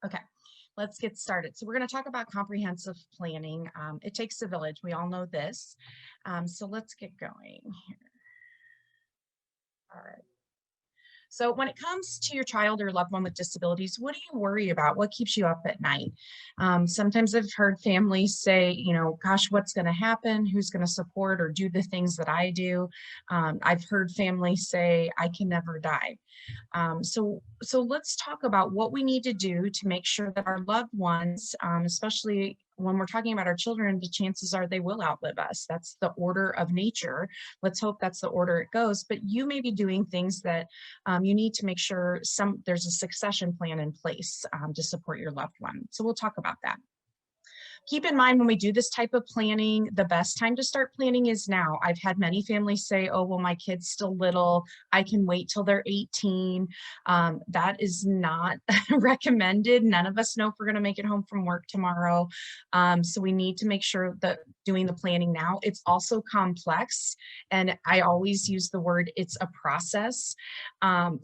Okay, let's get started. So we're going to talk about comprehensive planning. It takes a village. We all know this. So let's get going here. All right. So when it comes to your child or loved one with disabilities, what do you worry about? What keeps you up at night? Sometimes I've heard families say, gosh, what's going to happen? Who's going to support or do the things that I do? I've heard families say, I can never die. So let's talk about what we need to do to make sure that our loved ones, especially when we're talking about our children, the chances are they will outlive us. That's the order of nature. Let's hope that's the order it goes. But you may be doing things that you need to make sure there's a succession plan in place to support your loved one. So we'll talk about that. Keep in mind when we do this type of planning, the best time to start planning is now. I've had many families say, oh, well, my kid's still little. I can wait till they're 18. That is not recommended. None of us know if we're going to make it home from work tomorrow. So we need to make sure that doing the planning now. It's also complex. And I always use the word, it's a process.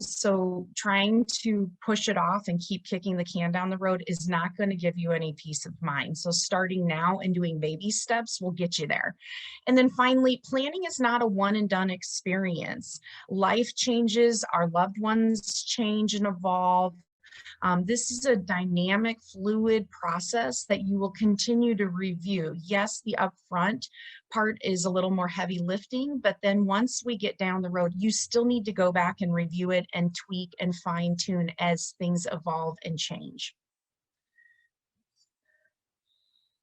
So trying to push it off and keep kicking the can down the road is not going to give you any peace of mind. So starting now and doing baby steps will get you there. And then finally, planning is not a one and done experience. Life changes, our loved ones change and evolve. This is a dynamic, fluid process that you will continue to review. Yes, the upfront part is a little more heavy lifting, but then once we get down the road, you still need to go back and review it and tweak and fine tune as things evolve and change.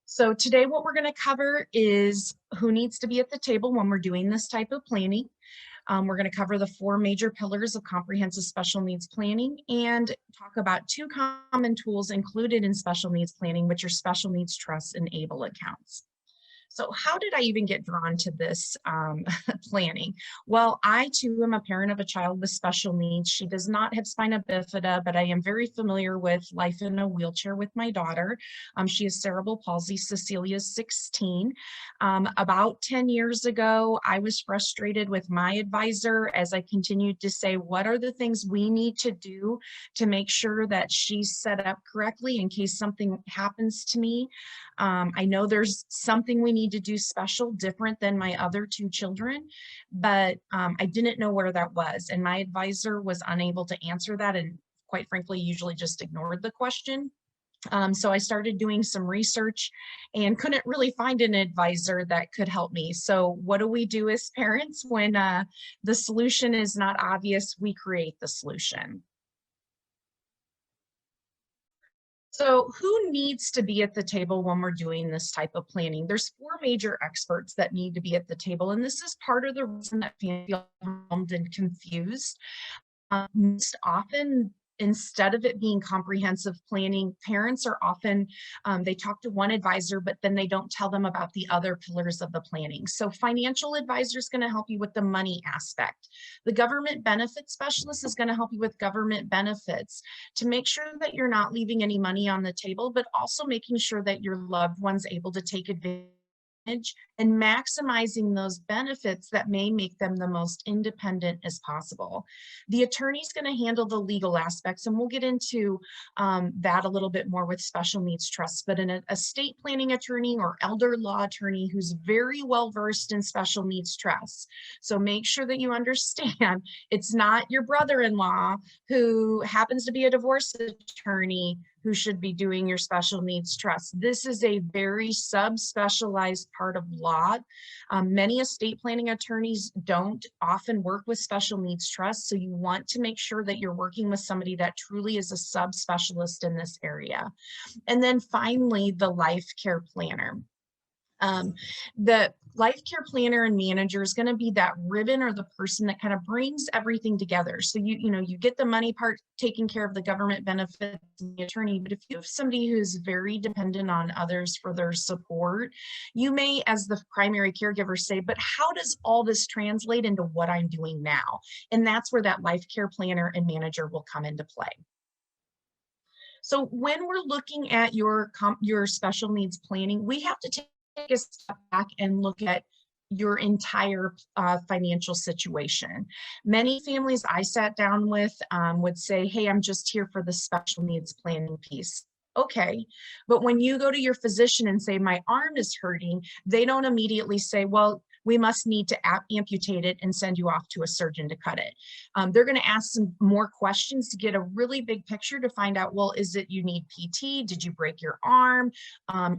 So today what we're going to cover is who needs to be at the table when we're doing this type of planning. We're going to cover the 4 major pillars of comprehensive special needs planning and talk about 2 common tools included in special needs planning, which are special needs trusts and ABLE accounts. So how did I even get drawn to this planning? Well, I too am a parent of a child with special needs. She does not have spina bifida, but I am very familiar with life in a wheelchair with my daughter. She has cerebral palsy. Cecilia is 16. About 10 years ago, I was frustrated with my advisor as I continued to say, what are the things we need to do to make sure that she's set up correctly in case something happens to me? I know there's something we need to do special, different than my other 2 children, but I didn't know where that was. And my advisor was unable to answer that and quite frankly, usually just ignored the question. So I started doing some research and couldn't really find an advisor that could help me. So what do we do as parents when the solution is not obvious? We create the solution. So who needs to be at the table when we're doing this type of planning? There's 4 major experts that need to be at the table, and this is part of the reason that families feel overwhelmed and confused. Most often, instead of it being comprehensive planning, parents are often, they talk to one advisor, but then they don't tell them about the other pillars of the planning. So financial advisor is going to help you with the money aspect. The government benefit specialist is going to help you with government benefits to make sure that you're not leaving any money on the table, but also making sure that your loved one's able to take advantage and maximizing those benefits that may make them the most independent as possible. The attorney is going to handle the legal aspects, and we'll get into that a little bit more with special needs trusts, but an estate planning attorney or elder law attorney who's very well versed in special needs trusts. So make sure that you understand it's not your brother-in-law who happens to be a divorce attorney who should be doing your special needs trust. This is a very subspecialized part of law. Many estate planning attorneys don't often work with special needs trusts, so you want to make sure that you're working with somebody that truly is a subspecialist in this area. And then finally, the life care planner. The life care planner and manager is going to be that ribbon or the person that kind of brings everything together. So you get the money part taking care of the government benefits and the attorney, but if you have somebody who's very dependent on others for their support, you may, as the primary caregiver, say, but how does all this translate into what I'm doing now? And that's where that life care planner and manager will come into play. So when we're looking at your special needs planning, we have to take a step back and look at your entire financial situation. Many families I sat down with would say, hey, I'm just here for the special needs planning piece. Okay, but when you go to your physician and say, my arm is hurting, they don't immediately say, well, we must need to amputate it and send you off to a surgeon to cut it. They're going to ask some more questions to get a really big picture to find out, well, is it you need PT? Did you break your arm?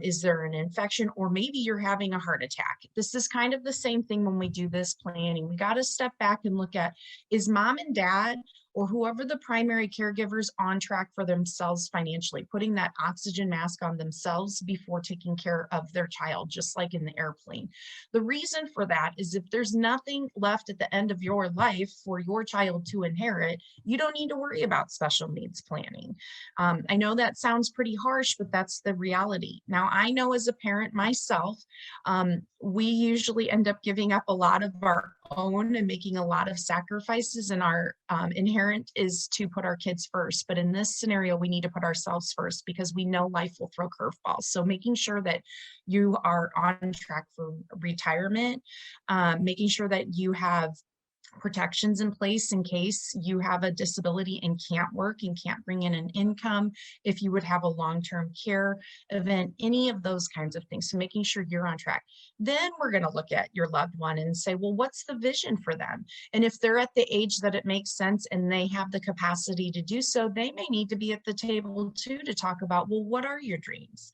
Is there an infection? Or maybe you're having a heart attack. This is kind of the same thing when we do this planning. We got to step back and look at, is mom and dad or whoever the primary caregivers on track for themselves financially, putting that oxygen mask on themselves before taking care of their child, just like in the airplane. The reason for that is if there's nothing left at the end of your life for your child to inherit, you don't need to worry about special needs planning. I know that sounds pretty harsh, but that's the reality. Now, I know as a parent myself, we usually end up giving up a lot of our own and making a lot of sacrifices, and our inherent is to put our kids first. But in this scenario, we need to put ourselves first because we know life will throw curveballs. So making sure that you are on track for retirement, making sure that you have protections in place in case you have a disability and can't work and can't bring in an income, if you would have a long-term care event, any of those kinds of things. So making sure you're on track. Then we're going to look at your loved one and say, well, what's the vision for them? And if they're at the age that it makes sense and they have the capacity to do so, they may need to be at the table too to talk about, well, what are your dreams?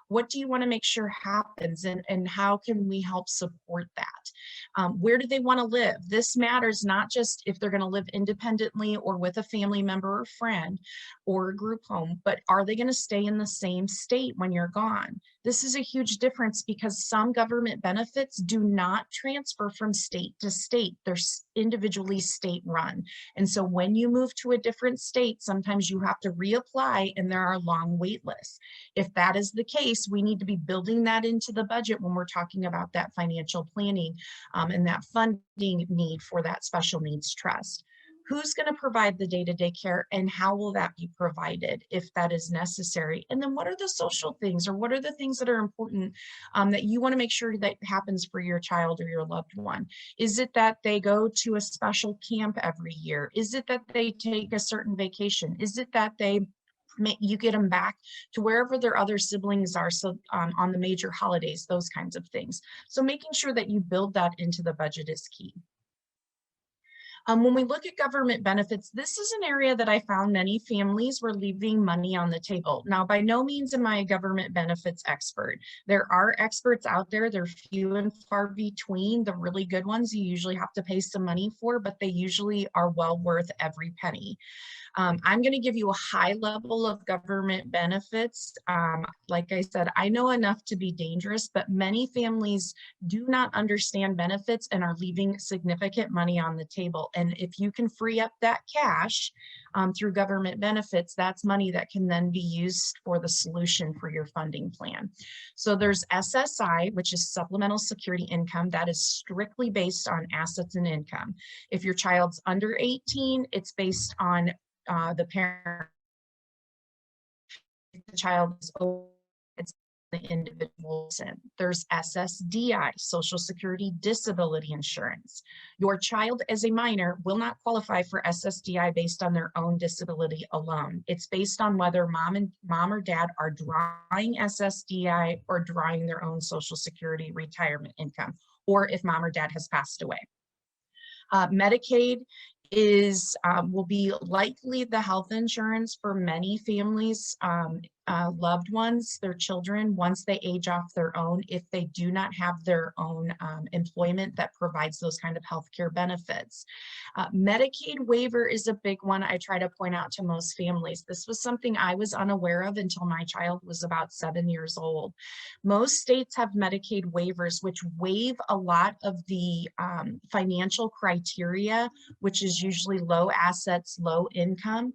What do you want to make sure happens, and how can we help support that? Where do they want to live? This matters not just if they're going to live independently or with a family member or friend or a group home, but are they going to stay in the same state when you're gone? This is a huge difference because some government benefits do not transfer from state to state. They're individually state run. And so when you move to a different state, sometimes you have to reapply and there are long wait lists. If that is the case, we need to be building that into the budget when we're talking about that financial planning and that funding need for that special needs trust. Who's going to provide the day-to-day care and how will that be provided if that is necessary? And then what are the social things or what are the things that are important that you want to make sure that happens for your child or your loved one? Is it that they go to a special camp every year? Is it that they take a certain vacation? Is it that you get them back to wherever their other siblings are, so on the major holidays, those kinds of things. So making sure that you build that into the budget is key. When we look at government benefits, this is an area that I found many families were leaving money on the table. Now, by no means am I a government benefits expert. There are experts out there. They're few and far between. The really good ones you usually have to pay some money for, but they usually are well worth every penny. I'm going to give you a high level of government benefits. Like I said, I know enough to be dangerous, but many families do not understand benefits and are leaving significant money on the table. And if you can free up that cash through government benefits, that's money that can then be used for the solution for your funding plan. So there's SSI, which is supplemental security income. That is strictly based on assets and income. If your child's under 18, it's based on the parent. If the child is over, it's the individual. There's SSDI, Social Security Disability Insurance. Your child as a minor will not qualify for SSDI based on their own disability alone. It's based on whether mom or dad are drawing SSDI or drawing their own Social Security retirement income, or if mom or dad has passed away. Medicaid will be likely the health insurance for many families, loved ones, their children, once they age off their own, if they do not have their own employment that provides those kind of healthcare benefits. Medicaid waiver is a big one I try to point out to most families. This was something I was unaware of until my child was about 7 years old. Most states have Medicaid waivers, which waive a lot of the financial criteria, which is usually low assets, low income,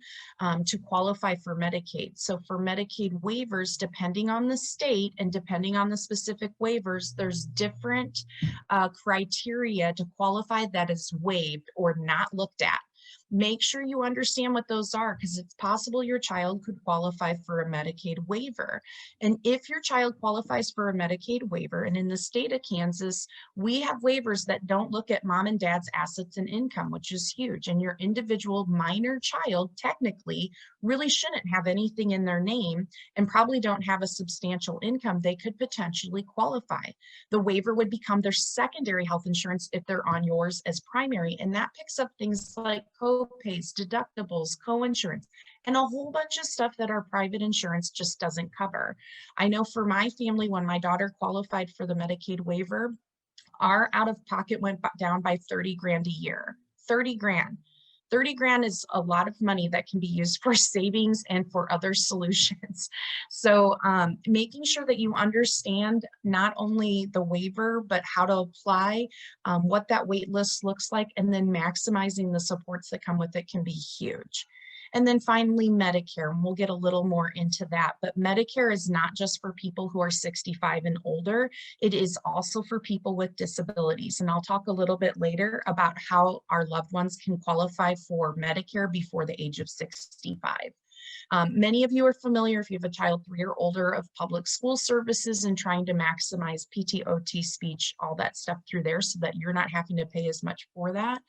to qualify for Medicaid. So for Medicaid waivers, depending on the state and depending on the specific waivers, there's different criteria to qualify that is waived or not looked at. Make sure you understand what those are, because it's possible your child could qualify for a Medicaid waiver. And if your child qualifies for a Medicaid waiver, and in the state of Kansas, we have waivers that don't look at mom and dad's assets and income, which is huge. And your individual minor child technically really shouldn't have anything in their name and probably don't have a substantial income. They could potentially qualify. The waiver would become their secondary health insurance if they're on yours as primary. And that picks up things like co-pays, deductibles, co-insurance, and a whole bunch of stuff that our private insurance just doesn't cover. I know for my family, when my daughter qualified for the Medicaid waiver, our out of pocket went down by 30 grand a year. 30 grand. 30 grand is a lot of money that can be used for savings and for other solutions. So making sure that you understand not only the waiver, but how to apply, what that wait list looks like, and then maximizing the supports that come with it can be huge. And then finally, Medicare, and we'll get a little more into that, but Medicare is not just for people who are 65 and older, it is also for people with disabilities. And I'll talk a little bit later about how our loved ones can qualify for Medicare before the age of 65. Many of you are familiar, if you have a child 3 or older, of public school services and trying to maximize PT, speech, all that stuff through there so that you're not having to pay as much for that.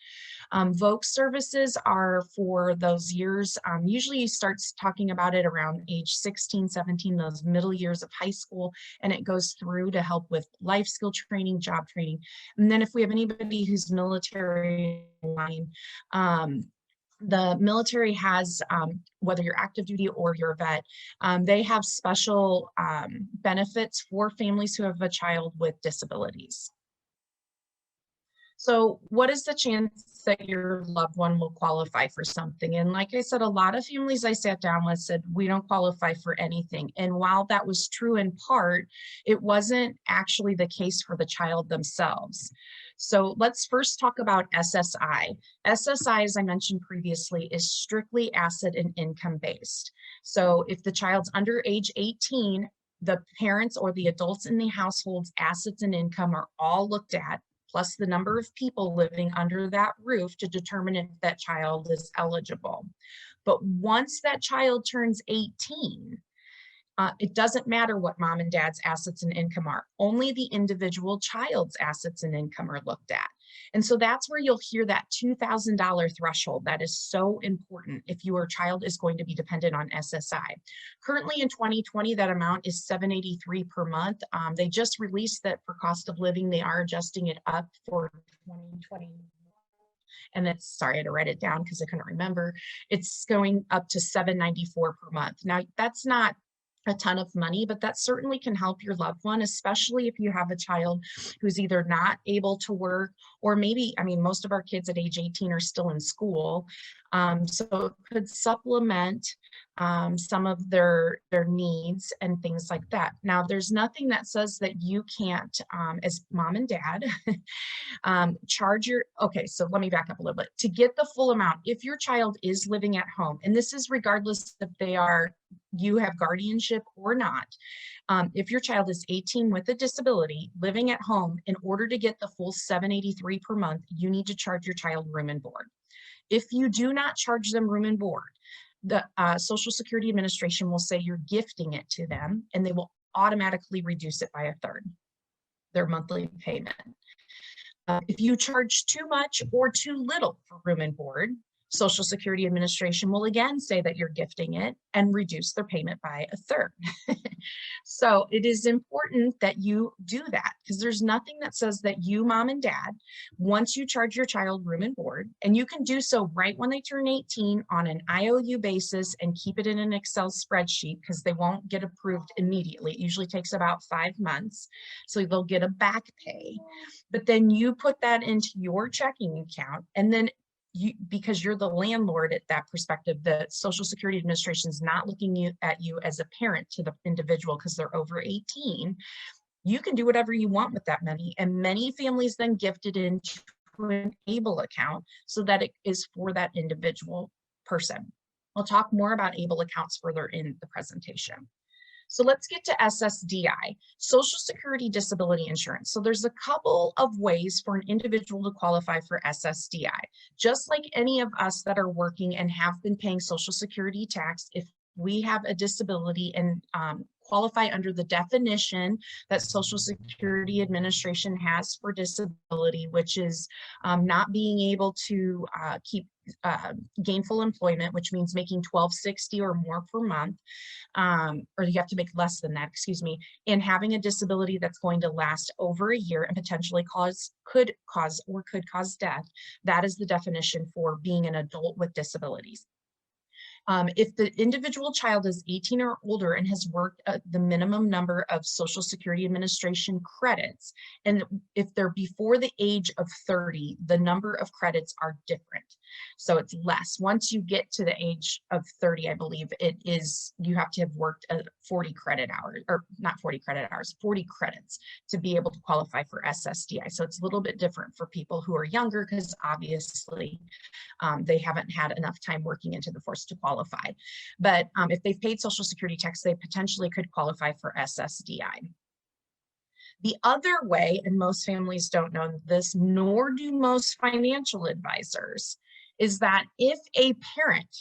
VOC services are for those years. Usually you start talking about it around age 16, 17, those middle years of high school, and it goes through to help with life skill training, job training. And then if we have anybody who's military line, the military has, whether you're active duty or you're a vet, they have special benefits for families who have a child with disabilities. So what is the chance that your loved one will qualify for something? And like I said, a lot of families I sat down with said, we don't qualify for anything. And while that was true in part, it wasn't actually the case for the child themselves. So let's first talk about SSI. SSI, as I mentioned previously, is strictly asset and income based. So if the child's under age 18, the parents or the adults in the household's assets and income are all looked at, plus the number of people living under that roof to determine if that child is eligible. But once that child turns 18, it doesn't matter what mom and dad's assets and income are. Only the individual child's assets and income are looked at. And so that's where you'll hear that $2,000 threshold. That is so important if your child is going to be dependent on SSI. Currently in 2020, that amount is $783 per month. They just released that for cost of living. They are adjusting it up for 2020. And that's, sorry, I had to write it down because I couldn't remember. It's going up to $794 per month. Now, that's not a ton of money, but that certainly can help your loved one, especially if you have a child who's either not able to work, or maybe, I mean, most of our kids at age 18 are still in school. So it could supplement some of their needs and things like that. Now, there's nothing that says that you can't, as mom and dad, charge your, okay, so let me back up a little bit. To get the full amount, if your child is living at home, and this is regardless if they are, you have guardianship or not, if your child is 18 with a disability living at home, in order to get the full $783 per month, you need to charge your child room and board. If you do not charge them room and board, the Social Security Administration will say you're gifting it to them, and they will automatically reduce it by 1/3, their monthly payment. If you charge too much or too little for room and board, Social Security Administration will again say that you're gifting it and reduce their payment by 1/3. So it is important that you do that, because there's nothing that says that you, mom and dad, once you charge your child room and board, and you can do so right when they turn 18 on an IOU basis and keep it in an Excel spreadsheet, because they won't get approved immediately. It usually takes about 5 months. So they'll get a back pay, but then you put that into your checking account, and then you, because you're the landlord at that perspective, the Social Security Administration is not looking at you as a parent to the individual because they're over 18. You can do whatever you want with that money. And many families then gift it into an ABLE account so that it is for that individual person. I'll talk more about ABLE accounts further in the presentation. So let's get to SSDI, Social Security Disability Insurance. So there's a couple of ways for an individual to qualify for SSDI. Just like any of us that are working and have been paying Social Security tax, if we have a disability and qualify under the definition that Social Security Administration has for disability, which is not being able to keep gainful employment, which means making $12.60 or more per month, or you have to make less than that, excuse me, and having a disability that's going to last over a year and potentially could cause death. That is the definition for being an adult with disabilities. If the individual child is 18 or older and has worked the minimum number of Social Security Administration credits, and if they're before the age of 30, the number of credits are different. So it's less. Once you get to the age of 30, I believe it is, you have to have worked 40 credit hours, or not 40 credit hours, 40 credits to be able to qualify for SSDI. So it's a little bit different for people who are younger because obviously they haven't had enough time working into the force to qualify. But if they've paid Social Security tax, they potentially could qualify for SSDI. The other way, and most families don't know this, nor do most financial advisors, is that if a parent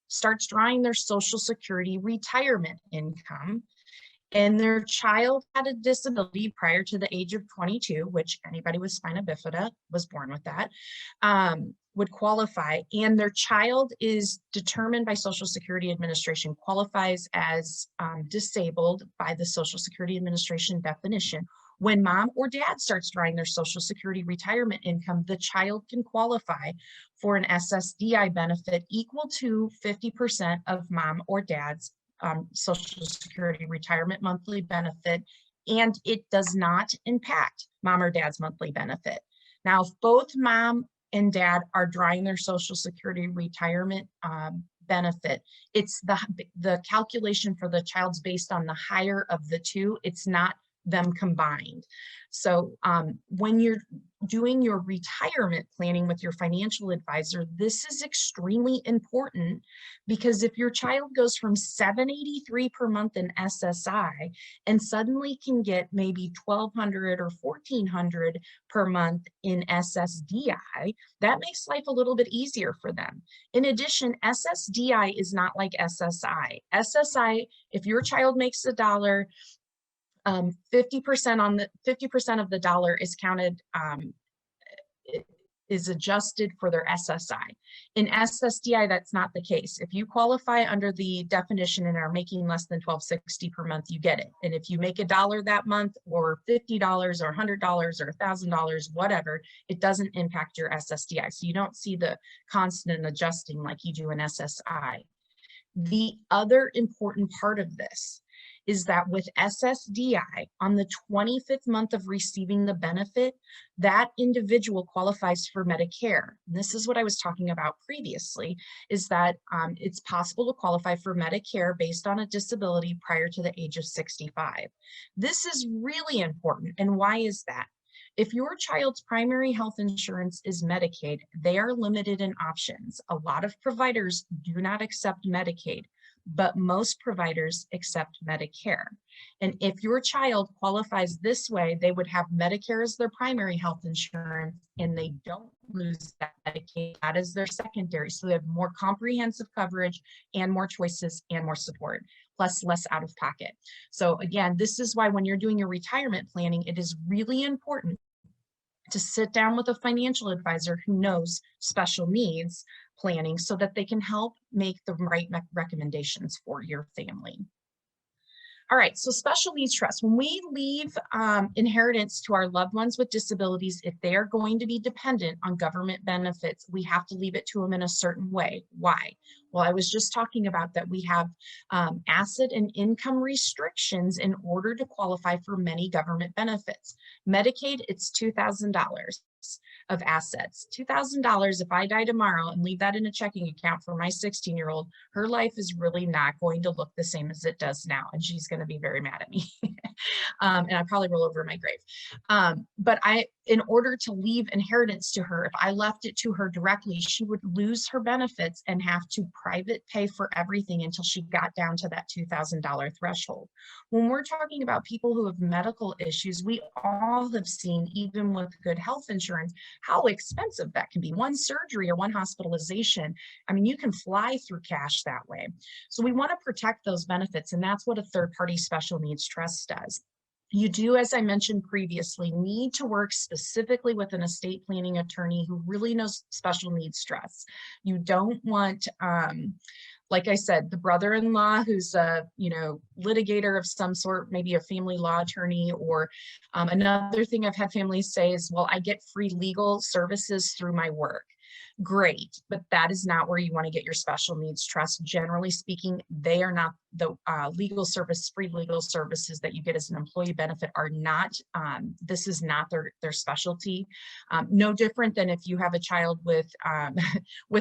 starts drawing their Social Security retirement income, and their child had a disability prior to the age of 22, which anybody with spina bifida was born with that, would qualify, and their child is determined by Social Security Administration, qualifies as disabled by the Social Security Administration definition. When mom or dad starts drawing their Social Security retirement income, the child can qualify for an SSDI benefit equal to 50% of mom or dad's Social Security retirement monthly benefit, and it does not impact mom or dad's monthly benefit. Now, if both mom and dad are drawing their Social Security retirement benefit, it's the calculation for the child's based on the higher of the two. It's not them combined. So when you're doing your retirement planning with your financial advisor, this is extremely important, because if your child goes from $783 per month in SSI and suddenly can get maybe $1,200 or $1,400 per month in SSDI, that makes life a little bit easier for them. In addition, SSDI is not like SSI. SSI, if your child makes $1, 50% of the dollar is counted, is adjusted for their SSI. In SSDI, that's not the case. If you qualify under the definition and are making less than $12.60 per month, you get it. And if you make $1 that month, or $50 or $100 or $1,000, whatever, it doesn't impact your SSDI. So you don't see the constant adjusting like you do in SSI. The other important part of this is that with SSDI, on the 25th month of receiving the benefit, that individual qualifies for Medicare. And this is what I was talking about previously, is that it's possible to qualify for Medicare based on a disability prior to the age of 65. This is really important. And why is that? If your child's primary health insurance is Medicaid, they are limited in options. A lot of providers do not accept Medicaid, but most providers accept Medicare. And if your child qualifies this way, they would have Medicare as their primary health insurance, and they don't lose that Medicaid. That is their secondary. So they have more comprehensive coverage and more choices and more support, plus less out of pocket. So again, this is why when you're doing your retirement planning, it is really important to sit down with a financial advisor who knows special needs planning so that they can help make the right recommendations for your family. All right, so special needs trust. When we leave inheritance to our loved ones with disabilities, if they are going to be dependent on government benefits, we have to leave it to them in a certain way. Why? Well, I was just talking about that we have asset and income restrictions in order to qualify for many government benefits. Medicaid, it's $2,000 of assets. $2,000, if I die tomorrow and leave that in a checking account for my 16-year-old, her life is really not going to look the same as it does now, and she's going to be very mad at me. And I probably roll over in my grave. But in order to leave inheritance to her, if I left it to her directly, she would lose her benefits and have to private pay for everything until she got down to that $2,000 threshold. When we're talking about people who have medical issues, we all have seen, even with good health insurance, how expensive that can be. One surgery or one hospitalization, I mean, you can fly through cash that way. So we want to protect those benefits, and that's what a third-party special needs trust does. You do, as I mentioned previously, need to work specifically with an estate planning attorney who really knows special needs trusts. You don't want, like I said, the brother-in-law who's a, litigator of some sort, maybe a family law attorney, or another thing I've had families say is, well, I get free legal services through my work. Great, but that is not where you want to get your special needs trust. Generally speaking, they are not the free legal services that you get as an employee benefit are not, this is not their specialty. No different than if you have a child with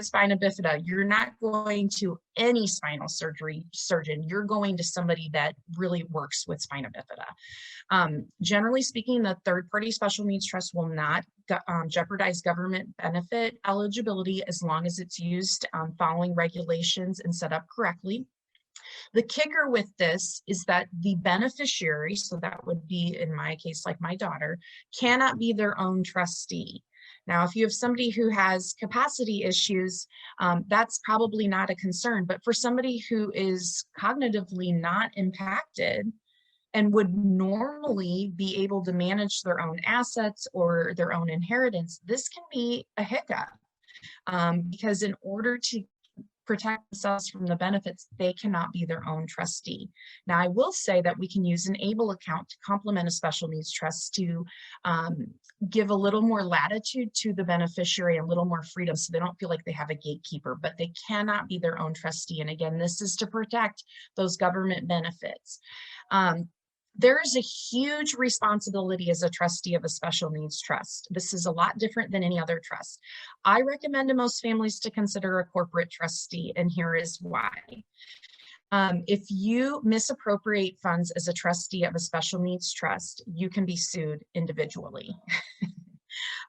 spina bifida, you're not going to any spinal surgeon, you're going to somebody that really works with spina bifida. Generally speaking, the third-party special needs trust will not jeopardize government benefit eligibility as long as it's used following regulations and set up correctly. The kicker with this is that the beneficiary, so that would be in my case, like my daughter, cannot be their own trustee. Now, if you have somebody who has capacity issues, that's probably not a concern, but for somebody who is cognitively not impacted and would normally be able to manage their own assets or their own inheritance, this can be a hiccup because in order to protect themselves from the benefits, they cannot be their own trustee. Now, I will say that we can use an ABLE account to complement a special needs trust to give a little more latitude to the beneficiary, a little more freedom, so they don't feel like they have a gatekeeper, but they cannot be their own trustee. And again, this is to protect those government benefits. There is a huge responsibility as a trustee of a special needs trust. This is a lot different than any other trust. I recommend to most families to consider a corporate trustee, and here is why. If you misappropriate funds as a trustee of a special needs trust, you can be sued individually.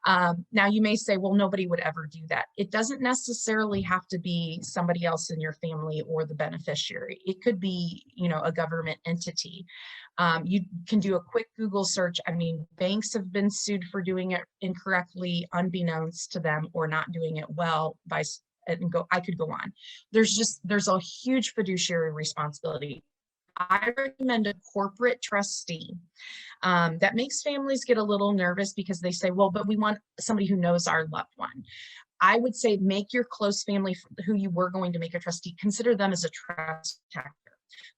Now you may say, well, nobody would ever do that. It doesn't necessarily have to be somebody else in your family or the beneficiary. It could be, a government entity. You can do a quick Google search. I mean, banks have been sued for doing it incorrectly, unbeknownst to them, or not doing it well I could go on. There's a huge fiduciary responsibility. I recommend a corporate trustee. That makes families get a little nervous because they say, well, but we want somebody who knows our loved one. I would say make your close family who you were going to make a trustee, consider them as a trust protector.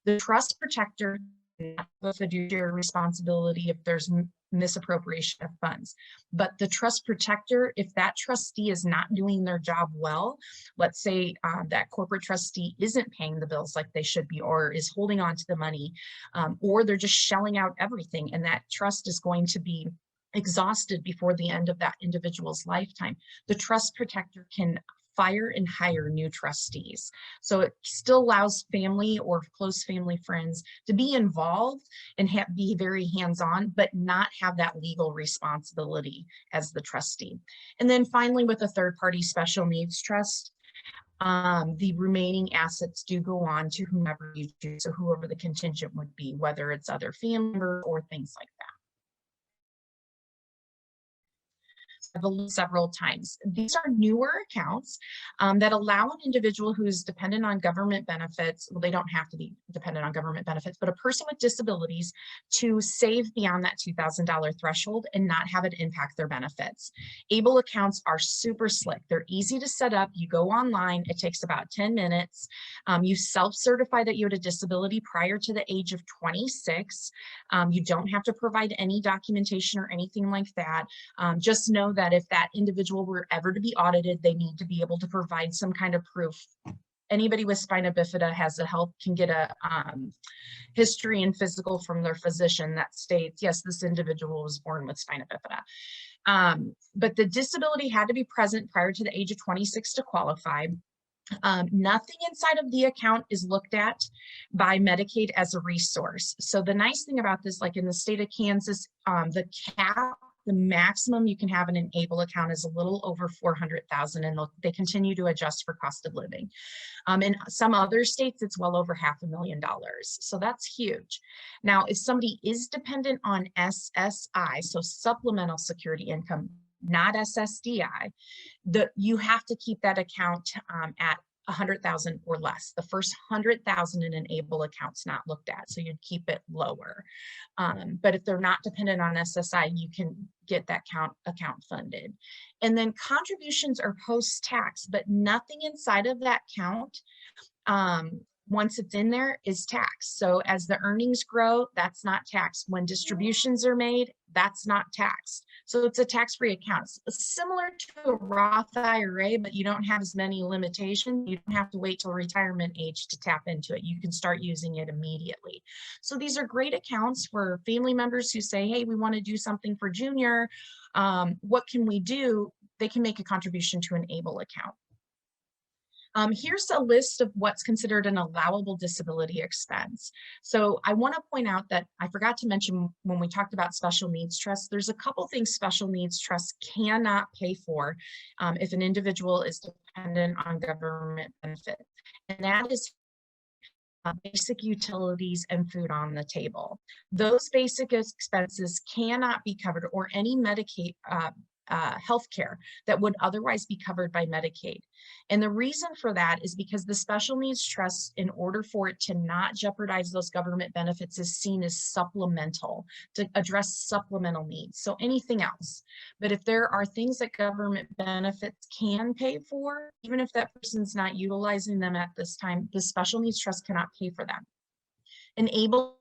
The trust protector has a fiduciary responsibility if there's misappropriation of funds. But the trust protector, if that trustee is not doing their job well, let's say that corporate trustee isn't paying the bills like they should be, or is holding on to the money, or they're just shelling out everything, and that trust is going to be exhausted before the end of that individual's lifetime, the trust protector can fire and hire new trustees. So it still allows family or close family friends to be involved and be very hands-on, but not have that legal responsibility as the trustee. And then finally, with a third-party special needs trust, the remaining assets do go on to whomever you choose, so whoever the contingent would be, whether it's other family members or things like that. Several times. These are newer accounts that allow an individual who's dependent on government benefits, well, they don't have to be dependent on government benefits, but a person with disabilities to save beyond that $2,000 threshold and not have it impact their benefits. ABLE accounts are super slick. They're easy to set up. You go online, it takes about 10 minutes. You self-certify that you had a disability prior to the age of 26. You don't have to provide any documentation or anything like that. Just know that if that individual were ever to be audited, they need to be able to provide some kind of proof. Anybody with spina bifida can get a history and physical from their physician that states, yes, this individual was born with spina bifida. But the disability had to be present prior to the age of 26 to qualify. Nothing inside of the account is looked at by Medicaid as a resource. So the nice thing about this, like in the state of Kansas, the cap, the maximum you can have in an ABLE account is a little over 400,000, and they continue to adjust for cost of living. In some other states, it's well over $500,000. So that's huge. Now, if somebody is dependent on SSI, so supplemental security income, not SSDI, you have to keep that account at 100,000 or less. The first 100,000 in an ABLE account's not looked at, so you'd keep it lower. But if they're not dependent on SSI, you can get that account funded. And then contributions are post-tax, but nothing inside of that count, once it's in there, is taxed. So as the earnings grow, that's not taxed. When distributions are made, that's not taxed. So it's a tax-free account. It's similar to a Roth IRA, but you don't have as many limitations. You don't have to wait till retirement age to tap into it. You can start using it immediately. So these are great accounts for family members who say, hey, we want to do something for Junior. What can we do? They can make a contribution to an ABLE account. Here's a list of what's considered an allowable disability expense. So I want to point out that I forgot to mention when we talked about special needs trusts, there's a couple things special needs trusts cannot pay for if an individual is dependent on government benefits. And that is basic utilities and food on the table. Those basic expenses cannot be covered, or any Medicaid healthcare that would otherwise be covered by Medicaid. And the reason for that is because the special needs trust, in order for it to not jeopardize those government benefits, is seen as supplemental, to address supplemental needs. So anything else. But if there are things that government benefits can pay for, even if that person's not utilizing them at this time, the special needs trust cannot pay for them. Enable,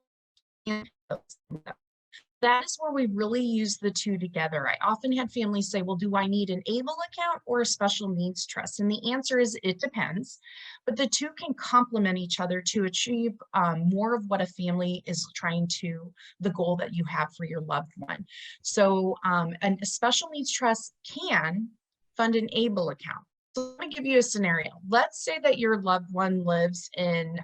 that is where we really use the two together. I often had families say, well, do I need an ABLE account or a special needs trust? And the answer is it depends, but the two can complement each other to achieve more of what a family is trying to, the goal that you have for your loved one. So a special needs trust can fund an ABLE account. So let me give you a scenario. Let's say that your loved one lives in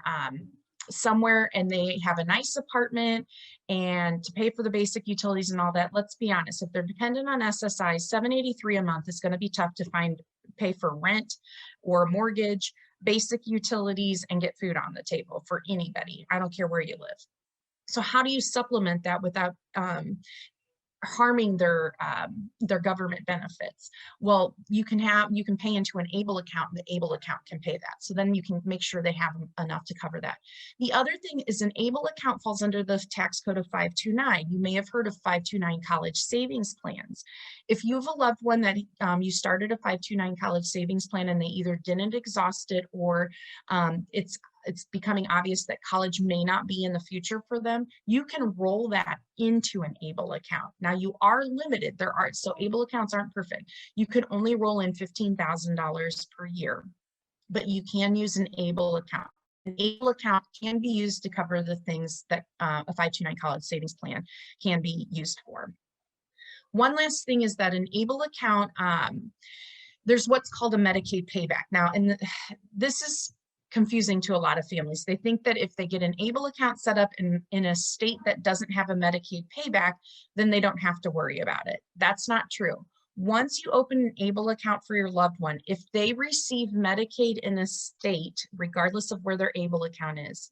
somewhere and they have a nice apartment, and to pay for the basic utilities and all that, let's be honest, if they're dependent on SSI, $783 a month is going to be tough to pay for rent or mortgage, basic utilities, and get food on the table for anybody. I don't care where you live. So how do you supplement that without harming their government benefits? Well, you can pay into an ABLE account, and the ABLE account can pay that. So then you can make sure they have enough to cover that. The other thing is an ABLE account falls under the tax code of 529. You may have heard of 529 college savings plans. If you have a loved one that you started a 529 college savings plan and they either didn't exhaust it, or it's becoming obvious that college may not be in the future for them, you can roll that into an ABLE account. Now you are limited. So ABLE accounts aren't perfect. You can only roll in $15,000 per year, but you can use an ABLE account. An ABLE account can be used to cover the things that a 529 college savings plan can be used for. One last thing is that an ABLE account, there's what's called a Medicaid payback. Now, and this is confusing to a lot of families. They think that if they get an ABLE account set up in a state that doesn't have a Medicaid payback, then they don't have to worry about it. That's not true. Once you open an ABLE account for your loved one, if they receive Medicaid in a state, regardless of where their ABLE account is,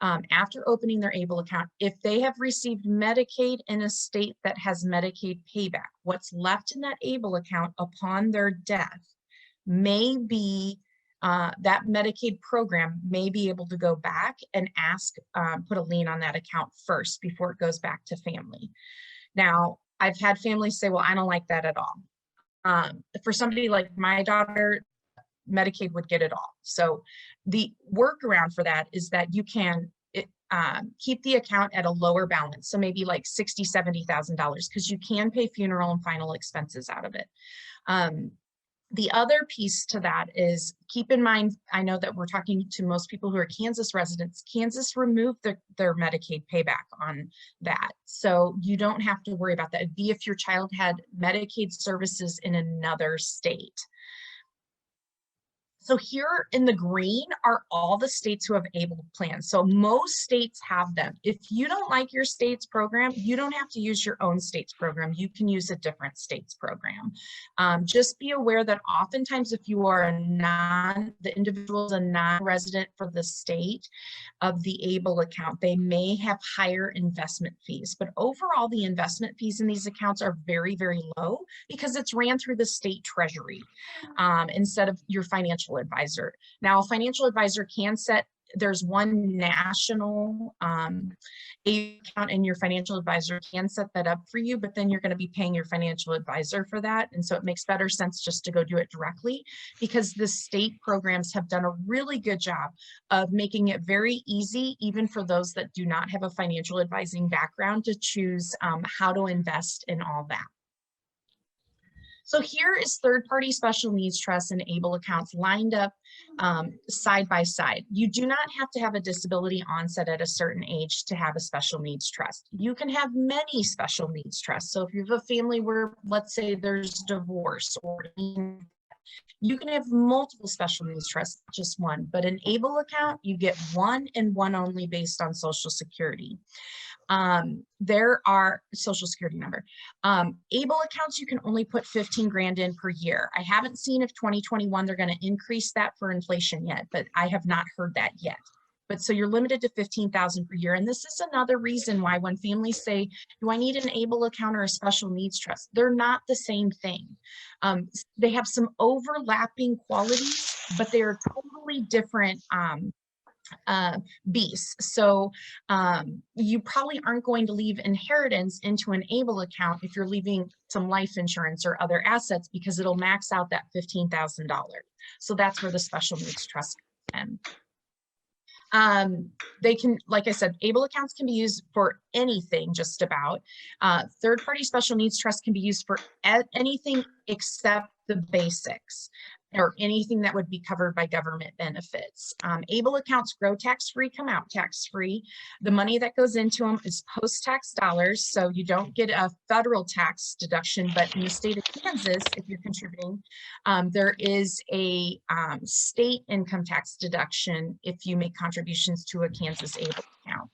after opening their ABLE account, if they have received Medicaid in a state that has Medicaid payback, what's left in that ABLE account upon their death may be that Medicaid program may be able to go back and ask, put a lien on that account first before it goes back to family. Now, I've had families say, well, I don't like that at all. For somebody like my daughter, Medicaid would get it all. So the workaround for that is that you can keep the account at a lower balance. So maybe like $60,000, $70,000, because you can pay funeral and final expenses out of it. The other piece to that is, keep in mind, I know that we're talking to most people who are Kansas residents. Kansas removed their Medicaid payback on that. So you don't have to worry about that. It'd be if your child had Medicaid services in another state. So here in the green are all the states who have ABLE plans. So most states have them. If you don't like your state's program, you don't have to use your own state's program. You can use a different state's program. Just be aware that oftentimes if you are the individual is a non-resident for the state of the ABLE account, they may have higher investment fees. But overall, the investment fees in these accounts are very, very low because it's ran through the state treasury instead of your financial advisor. Now, a financial advisor can set, there's one national account and your financial advisor can set that up for you, but then you're going to be paying your financial advisor for that. And so it makes better sense just to go do it directly, because the state programs have done a really good job of making it very easy, even for those that do not have a financial advising background, to choose how to invest in all that. So here is third-party special needs trusts and ABLE accounts lined up side by side. You do not have to have a disability onset at a certain age to have a special needs trust. You can have many special needs trusts. So if you have a family where, let's say, there's divorce, or you can have multiple special needs trusts, not just one. But an ABLE account, you get one and one only based on Social Security. There are Social Security number. ABLE accounts, you can only put 15 grand in per year. I haven't seen if 2021 they're going to increase that for inflation yet, but I have not heard that yet. But so you're limited to 15,000 per year. And this is another reason why when families say, do I need an ABLE account or a special needs trust? They're not the same thing. They have some overlapping qualities, but they are totally different beasts. So you probably aren't going to leave inheritance into an ABLE account if you're leaving some life insurance or other assets, because it'll max out that $15,000. So that's where the special needs trust comes in. They can, like I said, ABLE accounts can be used for anything, just about. Third-party special needs trust can be used for anything except the basics, or anything that would be covered by government benefits. ABLE accounts grow tax-free, come out tax-free. The money that goes into them is post-tax dollars, so you don't get a federal tax deduction, but in the state of Kansas, if you're contributing, there is a state income tax deduction if you make contributions to a Kansas ABLE account.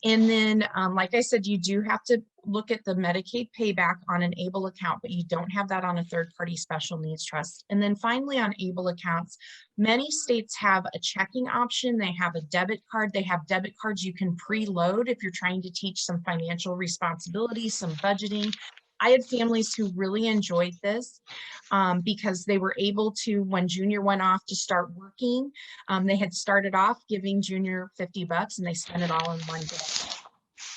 And then, like I said, you do have to look at the Medicaid payback on an ABLE account, but you don't have that on a third-party special needs trust. And then finally, on ABLE accounts, many states have a checking option. They have a debit card. They have debit cards you can preload if you're trying to teach some financial responsibility, some budgeting. I had families who really enjoyed this because they were able to, when Junior went off to start working, they had started off giving Junior $50 and they spent it all in one day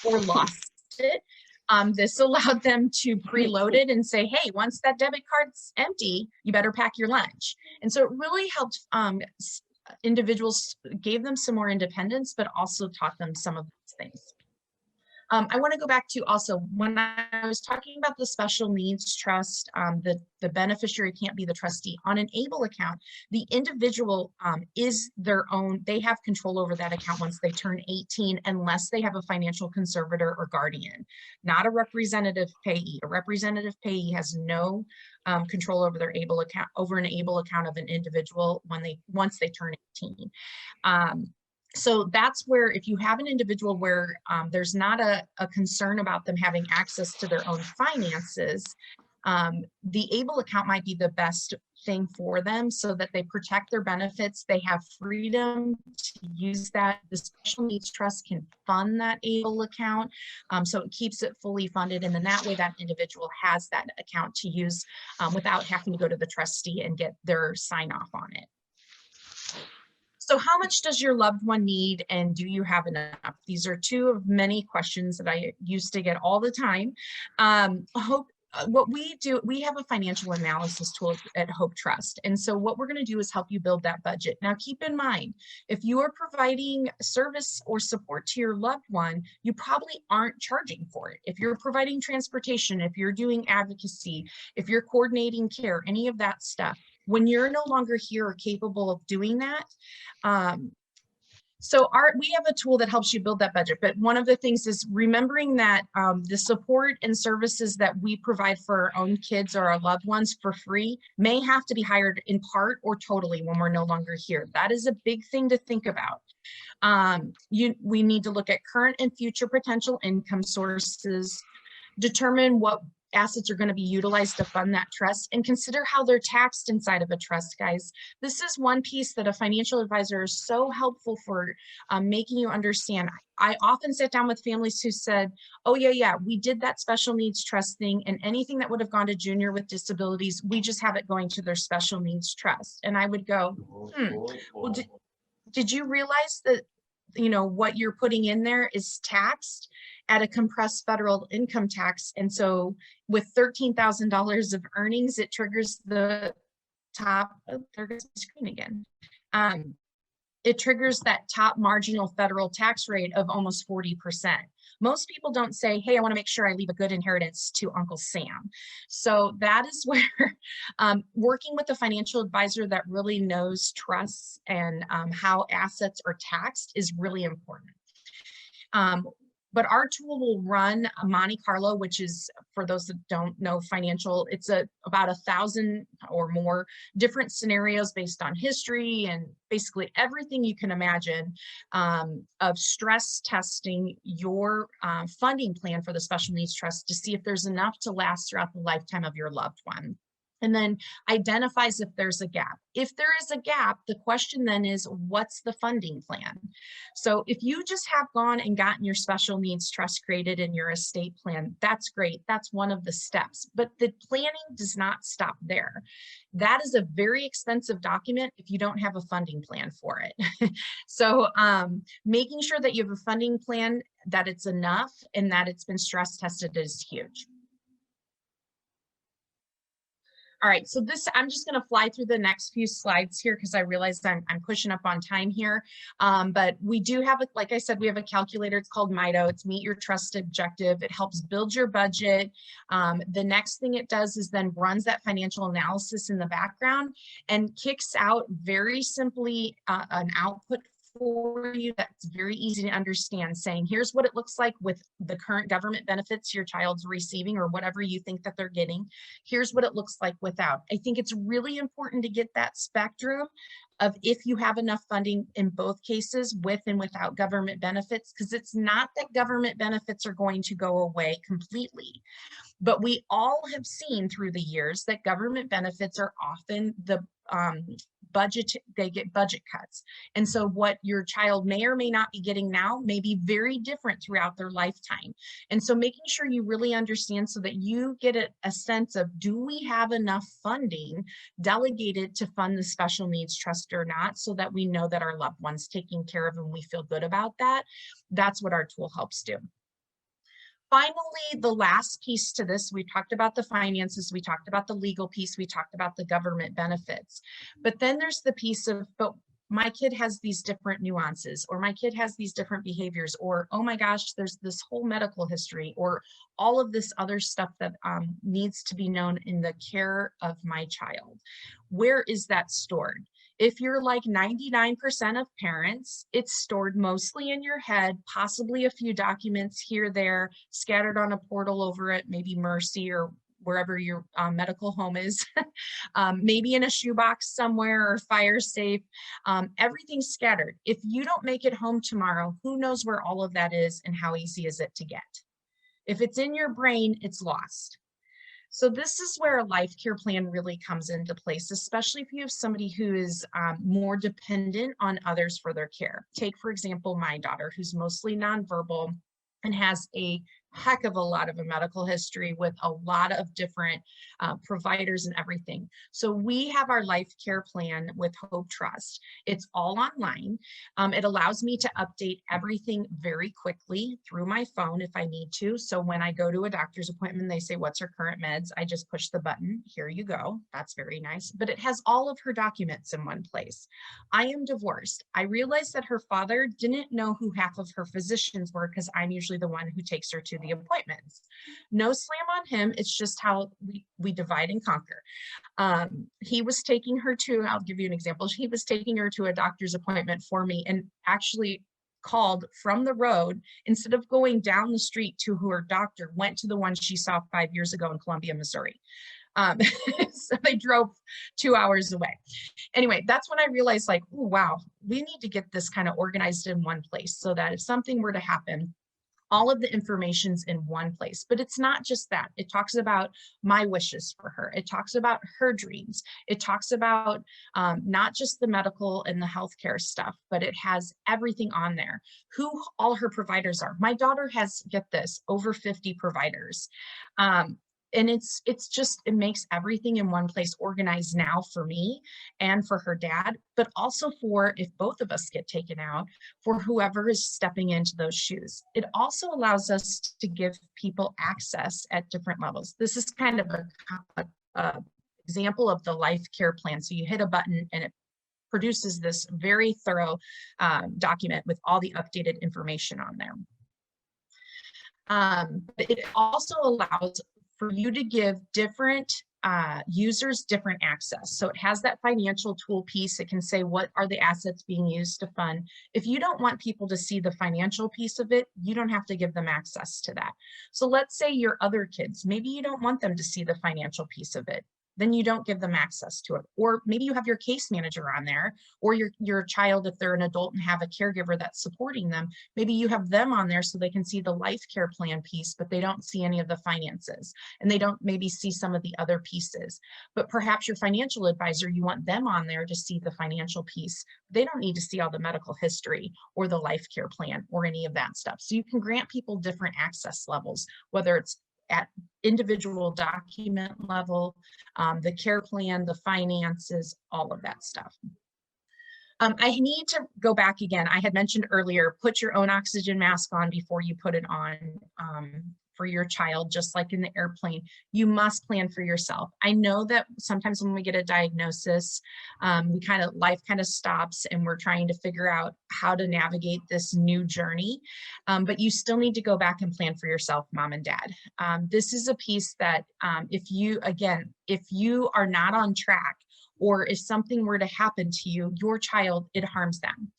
or lost it. This allowed them to preload it and say, hey, once that debit card's empty, you better pack your lunch. And so it really helped individuals, gave them some more independence, but also taught them some of these things. I want to go back to also, when I was talking about the special needs trust, the beneficiary can't be the trustee. On an ABLE account, the individual is their own, they have control over that account once they turn 18, unless they have a financial conservator or guardian, not a representative payee. A representative payee has no control over their ABLE account, over an ABLE account of an individual once they turn 18. So that's where, if you have an individual where there's not a concern about them having access to their own finances, the ABLE account might be the best thing for them, so that they protect their benefits. They have freedom to use that. The special needs trust can fund that ABLE account, so it keeps it fully funded. And then that way that individual has that account to use without having to go to the trustee and get their sign off on it. So how much does your loved one need, and do you have enough? These are two of many questions that I used to get all the time. What we do, we have a financial analysis tool at Hope Trust. And so what we're going to do is help you build that budget. Now, keep in mind, if you are providing service or support to your loved one, you probably aren't charging for it. If you're providing transportation, if you're doing advocacy, if you're coordinating care, any of that stuff, when you're no longer here or capable of doing that, So we have a tool that helps you build that budget, but one of the things is remembering that the support and services that we provide for our own kids or our loved ones for free may have to be hired in part or totally when we're no longer here. That is a big thing to think about. We need to look at current and future potential income sources, determine what assets are going to be utilized to fund that trust, and consider how they're taxed inside of a trust, guys. This is one piece that a financial advisor is so helpful for making you understand. I often sit down with families who said, oh yeah, we did that special needs trust thing, and anything that would have gone to junior with disabilities, we just have it going to their special needs trust. And I would go, well, did you realize that, you know, what you're putting in there is taxed at a compressed federal income tax? And so with $13,000 of earnings, it triggers the top, oh, there goes the screen again. It triggers that top marginal federal tax rate of almost 40%. Most people don't say, hey, I want to make sure I leave a good inheritance to Uncle Sam. So that is where working with a financial advisor that really knows trusts and how assets are taxed is really important. But our tool will run a Monte Carlo, which is, for those that don't know financial, it's about 1,000 or more different scenarios based on history and basically everything you can imagine of stress testing your funding plan for the special needs trust to see if there's enough to last throughout the lifetime of your loved one. And then identifies if there's a gap. If there is a gap, the question then is, what's the funding plan? So if you just have gone and gotten your special needs trust created in your estate plan, that's great. That's one of the steps. But the planning does not stop there. That is a very expensive document if you don't have a funding plan for it. So making sure that you have a funding plan, that it's enough, and that it's been stress tested is huge. All right, so I'm just going to fly through the next few slides here because I realized I'm pushing up on time here. But we do have, like I said, we have a calculator. It's called MITO. It's Meet Your Trust Objective. It helps build your budget. The next thing it does is then runs that financial analysis in the background and kicks out very simply an output for you that's very easy to understand, saying here's what it looks like with the current government benefits your child's receiving or whatever you think that they're getting. Here's what it looks like without. I think it's really important to get that spectrum of if you have enough funding in both cases with and without government benefits, because it's not that government benefits are going to go away completely. But we all have seen through the years that government benefits are often the budget, they get budget cuts. And so what your child may or may not be getting now may be very different throughout their lifetime. And so making sure you really understand so that you get a sense of, do we have enough funding delegated to fund the special needs trust or not, so that we know that our loved one's taken care of and we feel good about that. That's what our tool helps do. Finally, the last piece to this, we talked about the finances, we talked about the legal piece, we talked about the government benefits. But then there's the piece of, but my kid has these different nuances, or my kid has these different behaviors, or, oh my gosh, there's this whole medical history, or all of this other stuff that needs to be known in the care of my child. Where is that stored? If you're like 99% of parents, it's stored mostly in your head, possibly a few documents here, there, scattered on a portal over at maybe Mercy or wherever your medical home is, maybe in a shoebox somewhere or fire safe. Everything's scattered. If you don't make it home tomorrow, who knows where all of that is and how easy is it to get? If it's in your brain, it's lost. So this is where a life care plan really comes into place, especially if you have somebody who is more dependent on others for their care. Take, for example, my daughter, who's mostly nonverbal and has a heck of a lot of a medical history with a lot of different providers and everything. So we have our life care plan with Hope Trust. It's all online. It allows me to update everything very quickly through my phone if I need to. So when I go to a doctor's appointment, they say, what's her current meds? I just push the button. Here you go. That's very nice. But it has all of her documents in one place. I am divorced. I realized that her father didn't know who half of her physicians were because I'm usually the one who takes her to the appointments. No slam on him. It's just how we divide and conquer. He was taking her to, I'll give you an example. He was taking her to a doctor's appointment for me. And actually called from the road, instead of going down the street to her doctor, went to the one she saw 5 years ago in Columbia, Missouri. Um, so they drove 2 hours away. Anyway, that's when I realized, like, oh, wow, we need to get this kind of organized in one place so that if something were to happen, all of the information's in one place. But it's not just that. It talks about my wishes for her. It talks about her dreams. It talks about not just the medical and the healthcare stuff, but it has everything on there, who all her providers are. My daughter has, get this, over 50 providers. And it's just, it makes everything in one place organized now for me and for her dad, but also for, if both of us get taken out, for whoever is stepping into those shoes. It also allows us to give people access at different levels. This is kind of a example of the life care plan. So you hit a button and it produces this very thorough document with all the updated information on there. But it also allows for you to give different users different access. So it has that financial tool piece. It can say, what are the assets being used to fund? If you don't want people to see the financial piece of it, you don't have to give them access to that. So let's say your other kids, maybe you don't want them to see the financial piece of it. Then you don't give them access to it. Or maybe you have your case manager on there, or your child, if they're an adult and have a caregiver that's supporting them, maybe you have them on there so they can see the life care plan piece, but they don't see any of the finances, and they don't maybe see some of the other pieces. But perhaps your financial advisor, you want them on there to see the financial piece. They don't need to see all the medical history or the life care plan or any of that stuff. So you can grant people different access levels, whether it's at individual document level, the care plan, the finances, all of that stuff. I need to go back again. I had mentioned earlier, put your own oxygen mask on before you put it on for your child, just like in the airplane. You must plan for yourself. I know that sometimes when we get a diagnosis, life kind of stops and we're trying to figure out how to navigate this new journey. But you still need to go back and plan for yourself, mom and dad. This is a piece that if you are not on track, or if something were to happen to you, your child, it harms them.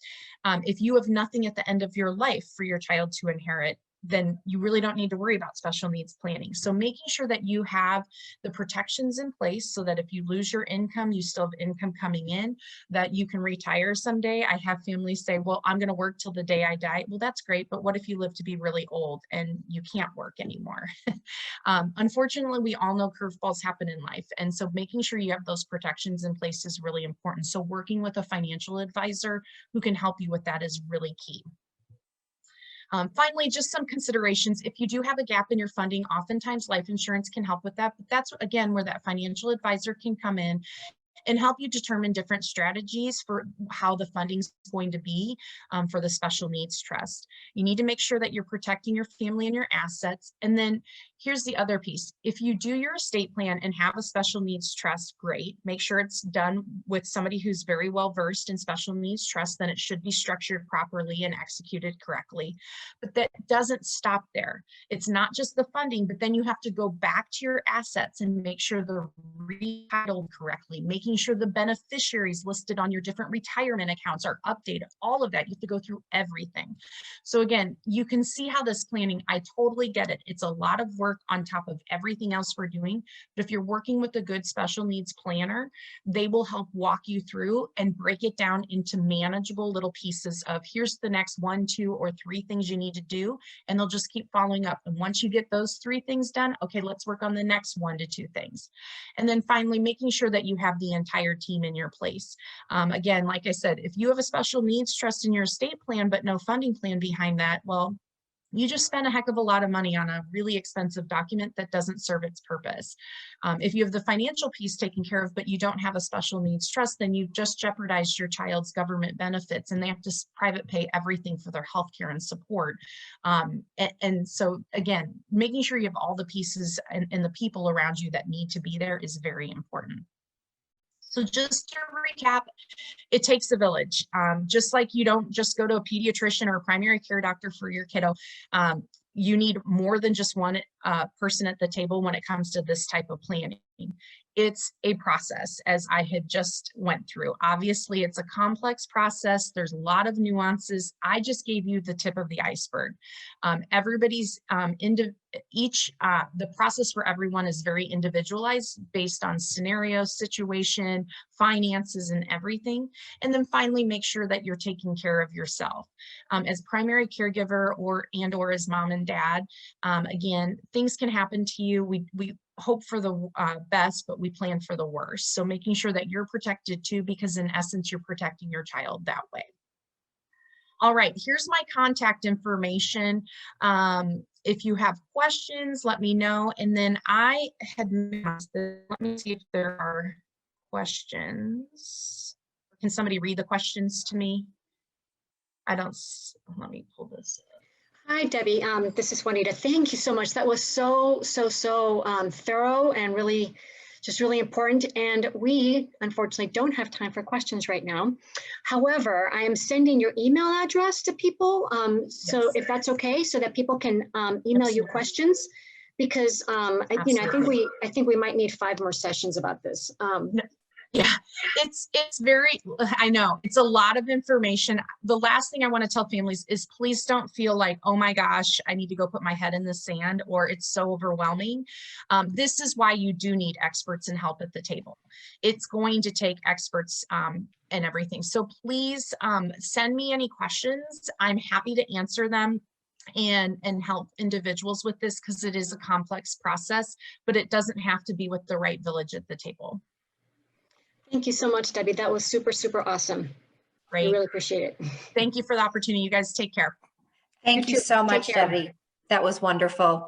If you have nothing at the end of your life for your child to inherit, then you really don't need to worry about special needs planning. So making sure that you have the protections in place so that if you lose your income, you still have income coming in, that you can retire someday. I have families say, well, I'm going to work till the day I die. Well, that's great. But what if you live to be really old and you can't work anymore? Unfortunately, we all know curveballs happen in life. And so making sure you have those protections in place is really important. So working with a financial advisor who can help you with that is really key. Finally, just some considerations. If you do have a gap in your funding, oftentimes life insurance can help with that. But that's, again, where that financial advisor can come in and help you determine different strategies for how the funding is going to be for the special needs trust. You need to make sure that you're protecting your family and your assets. And then here's the other piece. If you do your estate plan and have a special needs trust, great. Make sure it's done with somebody who's very well versed in special needs trust, then it should be structured properly and executed correctly. But that doesn't stop there. It's not just the funding, but then you have to go back to your assets and make sure they're retitled correctly, making sure the beneficiaries listed on your different retirement accounts are updated, all of that. You have to go through everything. So again, you can see how this planning, I totally get it. It's a lot of work on top of everything else we're doing. But if you're working with a good special needs planner, they will help walk you through and break it down into manageable little pieces of here's the next 1, 2, or 3 things you need to do. And they'll just keep following up. And once you get those 3 things done, okay, let's work on the next 1 to 2 things. And then finally, making sure that you have the entire team in your place. Again, like I said, if you have a special needs trust in your estate plan, but no funding plan behind that, well, you just spend a heck of a lot of money on a really expensive document that doesn't serve its purpose. If you have the financial piece taken care of, but you don't have a special needs trust, then you've just jeopardized your child's government benefits and they have to private pay everything for their health care and support. And so again, making sure you have all the pieces and the people around you that need to be there is very important. So just to recap, it takes a village. Just like you don't just go to a pediatrician or a primary care doctor for your kiddo, you need more than just one person at the table when it comes to this type of planning. it's a process, as I had just went through. Obviously, it's a complex process. There's a lot of nuances. I just gave you the tip of the iceberg. Everybody's the process for everyone is very individualized based on scenario, situation, finances, and everything. And then finally, make sure that you're taking care of yourself. As primary caregiver or as mom and dad, again, things can happen to you. We hope for the best, but we plan for the worst. So making sure that you're protected too, because in essence, you're protecting your child that way. All right, here's my contact information. If you have questions, let me know. And then I had, let me see if there are questions. Can somebody read the questions to me? I don't, let me pull this up. Hi, Debbie. This is Juanita. Thank you so much. That was so thorough and really important. And we unfortunately don't have time for questions right now. However, I am sending your email address to people. So Yes. if that's okay, so that people can email you questions, because I think we might need 5 more sessions about this. Yeah, it's very, I know it's a lot of information. The last thing I want to tell families is please don't feel like, oh my gosh, I need to go put my head in the sand, or it's so overwhelming. This is why you do need experts and help at the table. It's going to take experts and everything. So please send me any questions. I'm happy to answer them and help individuals with this, because it is a complex process, but it doesn't have to be with the right village at the table. Thank you so much, Debbie. That was super awesome. Great. I really appreciate it. Thank you for the opportunity. You guys take care. Thank you so much, Debbie. That was wonderful.